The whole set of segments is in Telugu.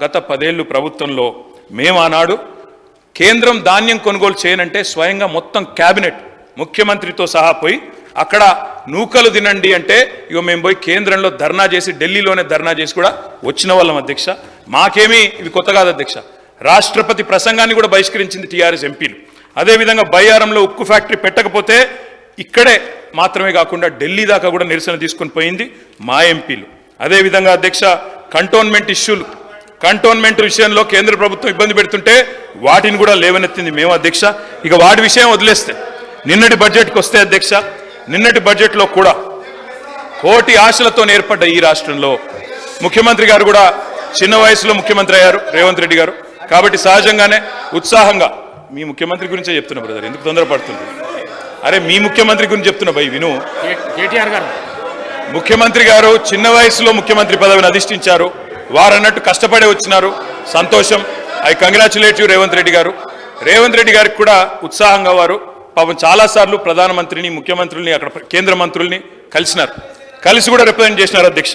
గత 10 ఏళ్లు ప్రభుత్వంలో మేము ఆనాడు కేంద్రం ధాన్యం కొనుగోలు చేయనంటే స్వయంగా మొత్తం క్యాబినెట్ ముఖ్యమంత్రితో సహా పోయి అక్కడ నూకలు తినండి అంటే ఇగో మేము పోయి కేంద్రంలో ధర్నా చేసి ఢిల్లీలోనే ధర్నా చేసి కూడా వచ్చిన వాళ్ళం అధ్యక్ష. మాకేమీ ఇవి కొత్త కాదు అధ్యక్ష. రాష్ట్రపతి ప్రసంగాన్ని కూడా బహిష్కరించింది టీఆర్ఎస్ ఎంపీలు. అదేవిధంగా బయ్యారంలో ఉక్కు ఫ్యాక్టరీ పెట్టకపోతే ఇక్కడే మాత్రమే కాకుండా ఢిల్లీ దాకా కూడా నిరసన తీసుకొని పోయింది మా ఎంపీలు. అదేవిధంగా అధ్యక్ష కంటోన్మెంట్ విషయంలో కేంద్ర ప్రభుత్వం ఇబ్బంది పెడుతుంటే వాటిని కూడా లేవనెత్తింది మేము అధ్యక్ష. ఇక వాటి విషయం వదిలేస్తే నిన్నటి బడ్జెట్కి వస్తే అధ్యక్ష, నిన్నటి బడ్జెట్లో కూడా కోటి ఆశలతో ఏర్పడ్డ ఈ రాష్ట్రంలో ముఖ్యమంత్రి గారు కూడా చిన్న వయసులో ముఖ్యమంత్రి అయ్యారు రేవంత్ రెడ్డి గారు. కాబట్టి సహజంగానే ఉత్సాహంగా మీ ముఖ్యమంత్రి గురించే చెప్తున్నా బ్రదర్, ఎందుకు తొందరపడుతుంది? అరే మీ ముఖ్యమంత్రి గురించి చెప్తున్నా భయ్ విను. కేటీఆర్ గారు ముఖ్యమంత్రి గారు చిన్న వయసులో ముఖ్యమంత్రి పదవిని అధిష్ఠించారు. వారన్నట్టు కష్టపడే వచ్చినారు, సంతోషం. I congratulate you Revanth Reddy గారు. రేవంత్ రెడ్డి గారికి కూడా ఉత్సాహంగా వారు పాపం చాలాసార్లు ప్రధానమంత్రిని, ముఖ్యమంత్రుల్ని, అక్కడ కేంద్ర మంత్రుల్ని కలిసినారు. కలిసి కూడా రిప్రజెంట్ చేసినారు అధ్యక్ష.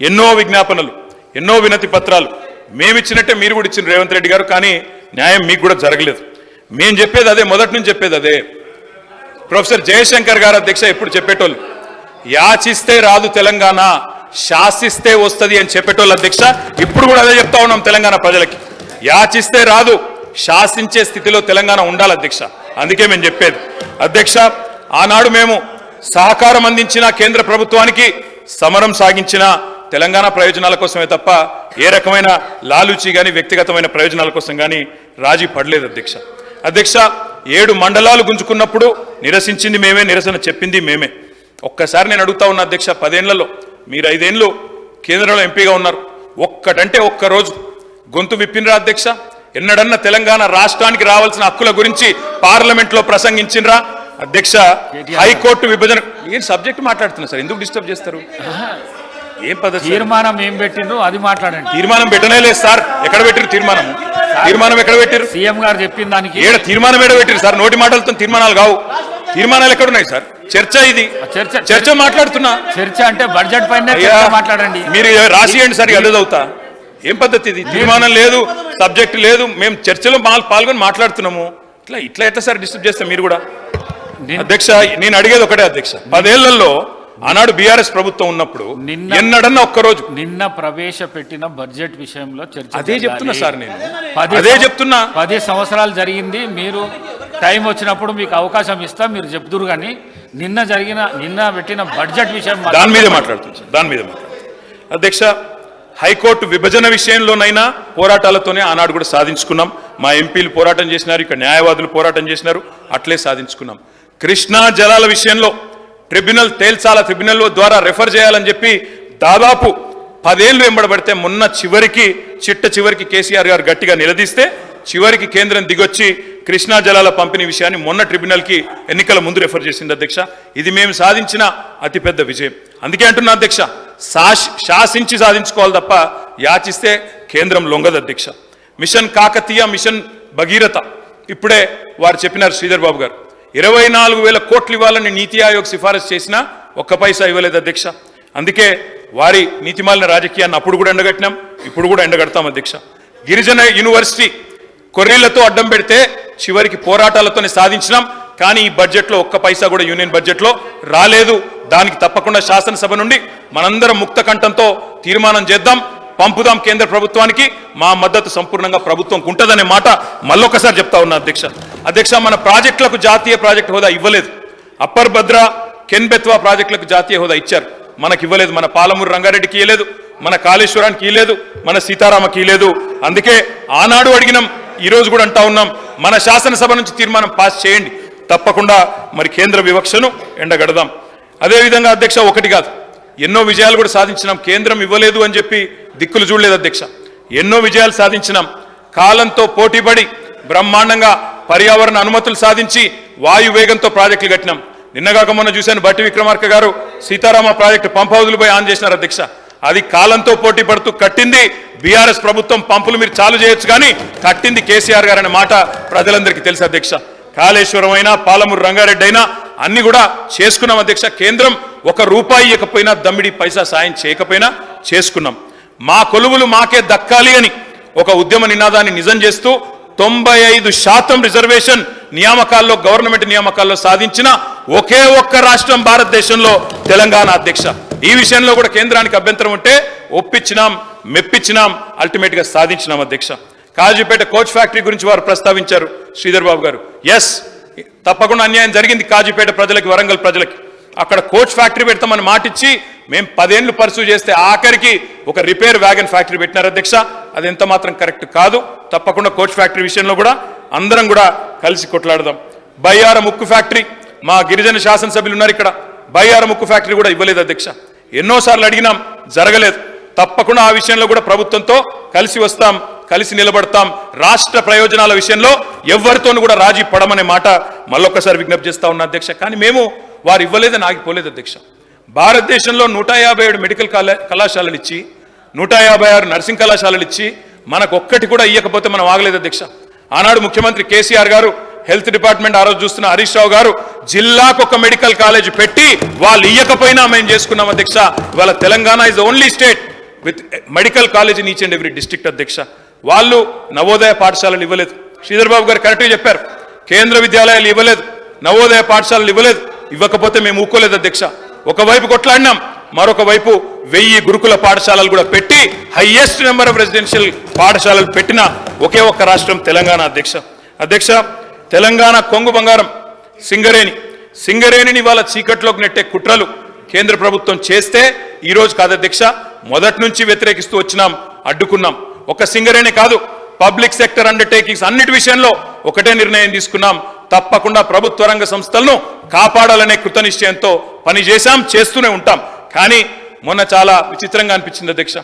ఎన్నో విజ్ఞాపనలు, ఎన్నో వినతి పత్రాలు మేమిచ్చినట్టే మీరు కూడా ఇచ్చిన రేవంత్ రెడ్డి గారు. కానీ న్యాయం మీకు కూడా జరగలేదు. మేము చెప్పేది అదే, మొదటి నుంచి చెప్పేది అదే. ప్రొఫెసర్ జయశంకర్ గారు అధ్యక్ష ఎప్పుడు చెప్పేటోళ్ళు, యాచిస్తే రాదు తెలంగాణ, శాసిస్తే వస్తుంది అని చెప్పేటోళ్ళు అధ్యక్ష. ఇప్పుడు కూడా అదే చెప్తా ఉన్నాం తెలంగాణ ప్రజలకి. యాచిస్తే రాదు, శాసించే స్థితిలో తెలంగాణ ఉండాలి అధ్యక్ష. అందుకే మేము చెప్పేది అధ్యక్ష. ఆనాడు మేము సహకారం అందించిన కేంద్ర ప్రభుత్వానికి, సమరం సాగించిన తెలంగాణ ప్రయోజనాల కోసమే తప్ప ఏ రకమైన లాలూచి కానీ వ్యక్తిగతమైన ప్రయోజనాల కోసం కానీ రాజీ పడలేదు అధ్యక్ష. అధ్యక్ష 7 మండలాలు గుంజుకున్నప్పుడు నిరసించింది మేమే, నిరసన చెప్పింది మేమే. ఒక్కసారి నేను అడుగుతా ఉన్నా అధ్యక్ష, 10 ఏళ్లలో మీరు 5 ఏళ్ళు కేంద్రంలో ఎంపీగా ఉన్నారు, ఒక్కటంటే ఒక్కరోజు గొంతు విప్పినరా అధ్యక్ష? ఎన్నడన్నా తెలంగాణ రాష్ట్రానికి రావాల్సిన హక్కుల గురించి పార్లమెంట్లో ప్రసంగించినరా అధ్యక్ష? హైకోర్టు విభజన ఏం సబ్జెక్ట్ మాట్లాడుతున్నా సార్, ఎందుకు డిస్టర్బ్ చేస్తారు? ఏం పద్ధతి? తీర్మానం ఏం పెట్టిండ్రు అది మాట్లాడండి. తీర్మానం పెట్టనే లేదు సార్. ఎక్కడ పెట్టిరు తీర్మానం? తీర్మానం ఎక్కడ పెట్టిరు? సీఎం గారు చెప్పిన దానికి తీర్మానం ఎక్కడ పెట్టిరు సార్? నోటి మాటలతో తీర్మానాలు కావు. తీర్మానాలు ఎక్కడున్నాయి సార్? చర్చ ఇది, చర్చ మాట్లాడుతున్నా. చర్చ అంటే బడ్జెట్ పైన మాట్లాడండి. మీరు రాసియండి సార్, అదే చదువుతా. ఏం పద్ధతి ఇది? తీర్మానం లేదు, సబ్జెక్ట్ లేదు, మేము చర్చలో పాల్గొని మాట్లాడుతున్నాము. ఇట్లా ఎట్లా సార్ డిస్టర్బ్ చేస్తాం మీరు కూడా? అధ్యక్ష నేను అడిగేది ఒకటే అధ్యక్ష, 10 ఏళ్లలో ఆనాడు బీఆర్ఎస్ ప్రభుత్వం ఉన్నప్పుడు ఎన్నడన్నా ఒక్కరోజు నిన్న ప్రవేశపెట్టిన బడ్జెట్ విషయంలో చర్చ అదే చెప్తున్నా సార్. నేను అదే చెప్తున్నా. 10 సంవత్సరాలు జరిగింది. మీరు టైం వచ్చినప్పుడు మీకు అవకాశం ఇస్తా, మీరు చెప్తురు. కానీ నిన్న పెట్టిన బడ్జెట్ విషయం దాని మీదే మాట్లాడుతుంది సార్, దాని మీద అధ్యక్ష. హైకోర్టు విభజన విషయంలోనైనా పోరాటాలతోనే ఆనాడు కూడా సాధించుకున్నాం. మా ఎంపీలు పోరాటం చేసినారు, ఇక్కడ న్యాయవాదులు పోరాటం చేసినారు, అట్లే సాధించుకున్నాం. కృష్ణా జలాల విషయంలో ట్రిబ్యునల్ తేల్చాల, ట్రిబ్యునల్ ద్వారా రెఫర్ చేయాలని చెప్పి దాదాపు 10 ఏళ్లు వెంబడబడితే మొన్న చివరికి కేసీఆర్ గారు గట్టిగా నిలదీస్తే చివరికి కేంద్రం దిగొచ్చి కృష్ణా జలాల పంపిణీ విషయాన్ని మొన్న ట్రిబ్యునల్కి ఎన్నికల ముందు రెఫర్ చేసింది అధ్యక్ష. ఇది మేము సాధించిన అతిపెద్ద విజయం. అందుకే అంటున్నా అధ్యక్ష, శాసించి సాధించుకోవాలి తప్ప యాచిస్తే కేంద్రం లొంగదు అధ్యక్ష. మిషన్ కాకతీయ, మిషన్ భగీరథ ఇప్పుడే వారు చెప్పినారు శ్రీధర్ బాబు గారు, 24,000 కోట్లు ఇవ్వాలని నీతి ఆయోగ్ సిఫారసు చేసినా ఒక్క పైసా ఇవ్వలేదు అధ్యక్ష. అందుకే వారి నీతిమాలిన రాజకీయాన్ని అప్పుడు కూడా ఎండగట్టినాం, ఇప్పుడు కూడా ఎండగడతాం అధ్యక్ష. గిరిజన యూనివర్సిటీ కొర్రీలతో అడ్డం పెడితే చివరికి పోరాటాలతోనే సాధించినాం. కానీ ఈ బడ్జెట్లో ఒక్క పైసా కూడా యూనియన్ బడ్జెట్లో రాలేదు. దానికి తప్పకుండా శాసనసభ నుండి మనందరం ముక్త కంఠంతో తీర్మానం చేద్దాం, పంపుదాం కేంద్ర ప్రభుత్వానికి. మా మద్దతు సంపూర్ణంగా ప్రభుత్వంకు ఉంటుందనే మాట మళ్ళొకసారి చెప్తా ఉన్నా అధ్యక్ష. మన ప్రాజెక్టులకు జాతీయ ప్రాజెక్టు హోదా ఇవ్వలేదు. అప్పర్ భద్ర, కెన్ బెత్వా ప్రాజెక్టులకు జాతీయ హోదా ఇచ్చారు, మనకి ఇవ్వలేదు. మన పాలమూరు రంగారెడ్డికి ఇవ్వలేదు, మన కాళేశ్వరానికి ఇవ్వలేదు, మన సీతారామకి ఇవ్వలేదు. అందుకే ఆనాడు అడిగినాం, ఈరోజు కూడా అంటా ఉన్నాం, మన శాసనసభ నుంచి తీర్మానం పాస్ చేయండి, తప్పకుండా మరి కేంద్ర వివక్షను ఎండగడదాం. అదేవిధంగా అధ్యక్ష, ఒకటి కాదు ఎన్నో విజయాలు కూడా సాధించినాం. కేంద్రం ఇవ్వలేదు అని చెప్పి దిక్కులు చూడలేదు అధ్యక్ష. ఎన్నో విజయాలు సాధించినాం. కాలంతో పోటీపడి బ్రహ్మాండంగా పర్యావరణ అనుమతులు సాధించి వాయు వేగంతో ప్రాజెక్టులు కట్టినాం. నిన్నగాక మొన్న చూశాను, బట్టి విక్రమార్క గారు సీతారామ ప్రాజెక్టు పంప్ హౌజులు పోయి ఆన్ చేసినారు అధ్యక్ష. అది కాలంతో పోటీ పడుతూ కట్టింది బీఆర్ఎస్ ప్రభుత్వం. పంపులు మీరు చాలు చేయొచ్చు కానీ కట్టింది కేసీఆర్ గారు అనే మాట ప్రజలందరికీ తెలుసు అధ్యక్ష. కాళేశ్వరం అయినా, పాలమూరు రంగారెడ్డి అయినా అన్ని కూడా చేసుకున్నాం అధ్యక్ష. కేంద్రం 1 రూపాయి ఇవ్వకపోయినా, దమ్మిడి పైసా సాయం చేయకపోయినా చేసుకున్నాం. మా కొలువులు మాకే దక్కాలి అని ఒక ఉద్యమ నినాదాన్ని నిజం చేస్తూ 95% రిజర్వేషన్ నియామకాల్లో గవర్నమెంట్ నియామకాల్లో సాధించిన ఒకే ఒక్క రాష్ట్రం భారతదేశంలో తెలంగాణ అధ్యక్ష. ఈ విషయంలో కూడా కేంద్రానికి అభ్యంతరం ఉంటే ఒప్పించినాం, మెప్పించినాం, అల్టిమేట్ గా సాధించినాం అధ్యక్ష. కాజీపేట కోచ్ ఫ్యాక్టరీ గురించి వారు ప్రస్తావించారు శ్రీధర్ బాబు గారు. ఎస్, తప్పకుండా అన్యాయం జరిగింది కాజీపేట ప్రజలకి, వరంగల్ ప్రజలకి. అక్కడ కోచ్ ఫ్యాక్టరీ పెడతామని మాటిచ్చి మేము 10 ఏళ్లు పర్సూ చేస్తే ఆఖరికి ఒక రిపేర్ వ్యాగన్ ఫ్యాక్టరీ పెట్టినారు అధ్యక్ష. అది ఎంత మాత్రం కరెక్ట్ కాదు. తప్పకుండా కోచ్ ఫ్యాక్టరీ విషయంలో కూడా అందరం కూడా కలిసి కొట్లాడదాం. బయ్యారం ఉక్కు ఫ్యాక్టరీ, మా గిరిజన శాసనసభ్యులు ఉన్నారు ఇక్కడ, బయ్యారం ఉక్కు ఫ్యాక్టరీ కూడా ఇవ్వలేదు అధ్యక్ష. ఎన్నోసార్లు అడిగినాం, జరగలేదు. తప్పకుండా ఆ విషయంలో కూడా ప్రభుత్వంతో కలిసి వస్తాం, కలిసి నిలబడతాం. రాష్ట్ర ప్రయోజనాల విషయంలో ఎవరితోనూ కూడా రాజీ పడమనే మాట మళ్ళొక్కసారి విజ్ఞప్తి చేస్తా ఉన్నా అధ్యక్ష. కానీ మేము వారు ఇవ్వలేదని ఆగిపోలేదు అధ్యక్ష. భారతదేశంలో 157 మెడికల్ కళాశాలలు ఇచ్చి 156 నర్సింగ్ కళాశాలలు ఇచ్చి మనకు ఒక్కటి కూడా ఇవ్వకపోతే మనం ఆగలేదు అధ్యక్ష. ఆనాడు ముఖ్యమంత్రి కేసీఆర్ గారు, హెల్త్ డిపార్ట్మెంట్ ఆ రోజు చూస్తున్న హరీష్ రావు గారు జిల్లాకు ఒక మెడికల్ కాలేజ్ పెట్టి వాళ్ళు ఇవ్వకపోయినా మేము చేసుకున్నాం అధ్యక్ష. ఇవాళ Telangana is only state with medical college in each and every district అధ్యక్ష. వాళ్ళు నవోదయ పాఠశాలలు ఇవ్వలేదు. శ్రీధర్ బాబు గారు కరెక్ట్గా చెప్పారు, కేంద్ర విద్యాలయాలు ఇవ్వలేదు, నవోదయ పాఠశాలలు ఇవ్వలేదు. ఇవ్వకపోతే మేము ఊకోలేదు అధ్యక్ష. ఒకవైపు కొట్లాడినాం, మరొక వైపు 1000 గురుకుల పాఠశాలలు కూడా పెట్టి హైయెస్ట్ నెంబర్ ఆఫ్ రెసిడెన్షియల్ పాఠశాలలు పెట్టిన ఒకే ఒక్క రాష్ట్రం తెలంగాణ అధ్యక్ష. అధ్యక్ష, తెలంగాణ కొంగు బంగారం సింగరేణిని వాళ్ళ చీకట్లోకి నెట్టే కుట్రలు కేంద్ర ప్రభుత్వం చేస్తే ఈ రోజు కాదు అధ్యక్ష, మొదటి నుంచి వ్యతిరేకిస్తూ వచ్చినాం, అడ్డుకున్నాం. ఒక సింగరేణి కాదు, పబ్లిక్ సెక్టర్ అండర్టేకింగ్స్ అన్నిటి విషయంలో ఒకటే నిర్ణయం తీసుకున్నాం, తప్పకుండా ప్రభుత్వ రంగ సంస్థలను కాపాడాలనే కృతనిశ్చయంతో పనిచేశాం, చేస్తూనే ఉంటాం. కానీ మొన్న చాలా విచిత్రంగా అనిపించింది అధ్యక్ష.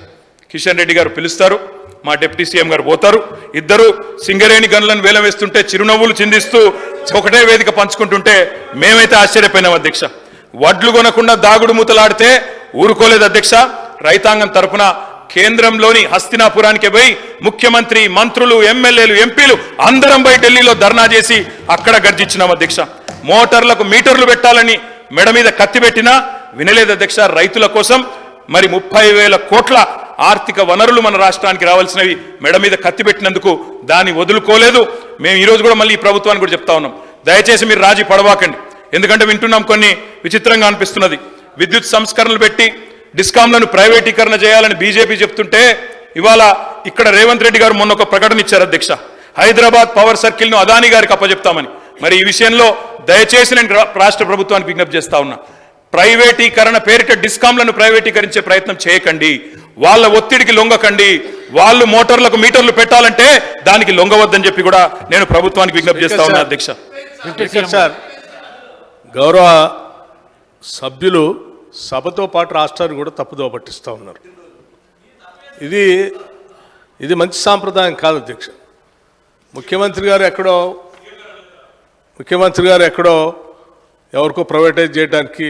కిషన్ రెడ్డి గారు పిలుస్తారు, మా డిప్యూటీ సీఎం గారు పోతారు, ఇద్దరు సింగరేణి గన్లను వేలం వేస్తుంటే చిరునవ్వులు చిందిస్తూ ఒకటే వేదిక పంచుకుంటుంటే మేమైతే ఆశ్చర్యపోయినాం అధ్యక్ష. వడ్లు కొనకుండా దాగుడు మూతలాడితే ఊరుకోలేదు అధ్యక్ష. రైతాంగం తరపున కేంద్రంలోని హస్తినాపురానికి పోయి ముఖ్యమంత్రి, మంత్రులు, ఎమ్మెల్యేలు, ఎంపీలు అందరం పోయి ఢిల్లీలో ధర్నా చేసి అక్కడ గర్జించినాం అధ్యక్ష. మోటార్లకు మీటర్లు పెట్టాలని మెడ మీద కత్తి పెట్టినా వినలేదు అధ్యక్ష. రైతుల కోసం మరి 30,000 కోట్ల ఆర్థిక వనరులు మన రాష్ట్రానికి రావాల్సినవి మెడ మీద కత్తి పెట్టినందుకు దాన్ని వదులుకోలేదు. మేము ఈరోజు కూడా మళ్ళీ ఈ ప్రభుత్వాన్ని కూడా చెప్తా ఉన్నాం, దయచేసి మీరు రాజీ పడవాకండి. ఎందుకంటే వింటున్నాం కొన్ని విచిత్రంగా అనిపిస్తున్నది. విద్యుత్ సంస్కరణలు పెట్టి డిస్కాంలను ప్రైవేటీకరణ చేయాలని బీజేపీ చెప్తుంటే ఇవాళ ఇక్కడ రేవంత్ రెడ్డి గారు మొన్న ఒక ప్రకటన ఇచ్చారు అధ్యక్ష, హైదరాబాద్ పవర్ సర్కిల్ను అదానీ గారికి అప్పచెప్తామని. మరి ఈ విషయంలో దయచేసి నేను రాష్ట్ర ప్రభుత్వానికి విజ్ఞప్తి చేస్తా ఉన్నా, ప్రైవేటీకరణ పేరిట డిస్కాంలను ప్రైవేటీకరించే ప్రయత్నం చేయకండి, వాళ్ళ ఒత్తిడికి లొంగకండి. వాళ్ళు మోటార్లకు మీటర్లు పెట్టాలంటే దానికి లొంగవద్దని చెప్పి కూడా నేను ప్రభుత్వానికి విజ్ఞప్తి చేస్తా ఉన్నా అధ్యక్ష. సార్, గౌరవ సభ్యులు సభతో పాటు రాష్ట్రాన్ని కూడా తప్పుదోవ పట్టిస్తూ ఉన్నారు. ఇది మంచి సాంప్రదాయం కాదు అధ్యక్ష. ముఖ్యమంత్రి గారు ఎక్కడో ఎవరికో ప్రైవేటైజ్ చేయడానికి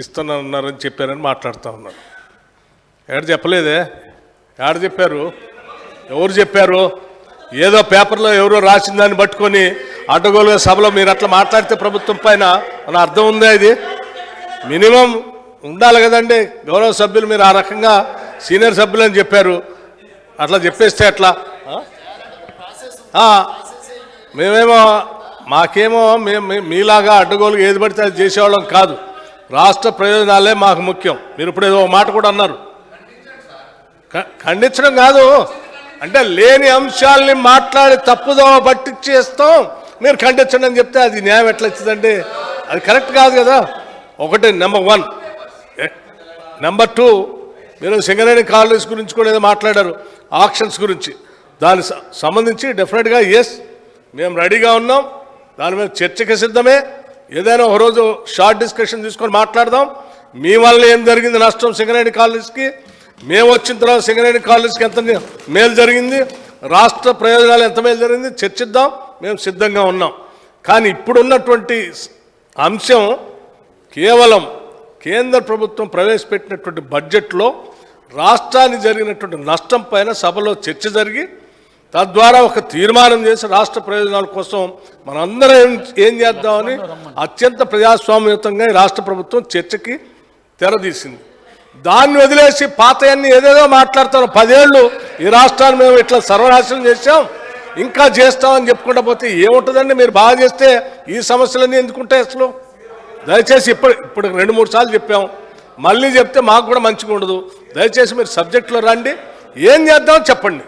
ఇస్తున్నారని చెప్పారని మాట్లాడుతూ ఉన్నారు. ఎక్కడ చెప్పలేదే, ఎక్కడ చెప్పారు, ఎవరు చెప్పారు? ఏదో పేపర్లో ఎవరో రాసిన దాన్ని పట్టుకొని అడ్డగోలుగా సభలో మీరు అట్లా మాట్లాడితే ప్రభుత్వం పైన మన అర్థం ఉందా? ఇది మినిమం ఉండాలి కదండి. గౌరవ సభ్యులు మీరు ఆ రకంగా సీనియర్ సభ్యులు అని చెప్పారు, అట్లా చెప్పేస్తే ఎట్లా? మాకేమో మీలాగా అడ్డగోలుగా ఏది పడితే అది చేసేవాళ్ళం కాదు. రాష్ట్ర ప్రయోజనాలే మాకు ముఖ్యం. మీరు ఇప్పుడు ఏదో మాట కూడా అన్నారు, ఖండించడం కాదు, అంటే లేని అంశాలని మాట్లాడి తప్పుదోవ పట్టించేస్తాం, మీరు ఖండించండి అని చెప్తే అది న్యాయం ఎట్లా వచ్చిందంటే అది కరెక్ట్ కాదు కదా. ఒకటి నెంబర్ 1. నెంబర్ 2, మీరు సింగరేణి కాలేజ్ గురించి కూడా ఏదో మాట్లాడారు, ఆక్షన్స్ గురించి. దానికి సంబంధించి డెఫినెట్గా ఎస్, మేము రెడీగా ఉన్నాం, దాని మీద చర్చకి సిద్ధమే. ఏదైనా ఒకరోజు షార్ట్ డిస్కషన్ తీసుకొని మాట్లాడదాం. మీ వల్ల ఏం జరిగింది నష్టం సింగరేణి కాలేజ్కి, మేము వచ్చిన తర్వాత సింగరేణి కాలేజ్కి ఎంత మేలు జరిగింది, రాష్ట్ర ప్రయోజనాలు ఎంత మేలు జరిగింది చర్చిద్దాం, మేము సిద్ధంగా ఉన్నాం. కానీ ఇప్పుడున్నటువంటి అంశం కేవలం కేంద్ర ప్రభుత్వం ప్రవేశపెట్టినటువంటి బడ్జెట్లో రాష్ట్రానికి జరిగినటువంటి నష్టం పైన సభలో చర్చ జరిగి తద్వారా ఒక తీర్మానం చేసి రాష్ట్ర ప్రయోజనాల కోసం మనందరం ఏం చేద్దామని అత్యంత ప్రజాస్వామ్యయుతంగా రాష్ట్ర ప్రభుత్వం చర్చకి తెరదీసింది. దాన్ని వదిలేసి పాతయన్ని ఏదేదో మాట్లాడతారు. 10 ఏళ్ళు ఈ రాష్ట్రాన్ని మేము ఇట్లా సర్వనాశనం చేశాం, ఇంకా చేస్తామని చెప్పుకుంటా పోతే ఏముంటుందండి? మీరు బాగా చేస్తే ఈ సమస్యలన్నీ ఎందుకుంటాయి అసలు? దయచేసి ఇప్పుడు 2-3 సార్లు చెప్పాం, మళ్ళీ చెప్తే మాకు కూడా మంచిగా ఉండదు. దయచేసి మీరు సబ్జెక్టులో రండి, ఏం చేద్దామో చెప్పండి.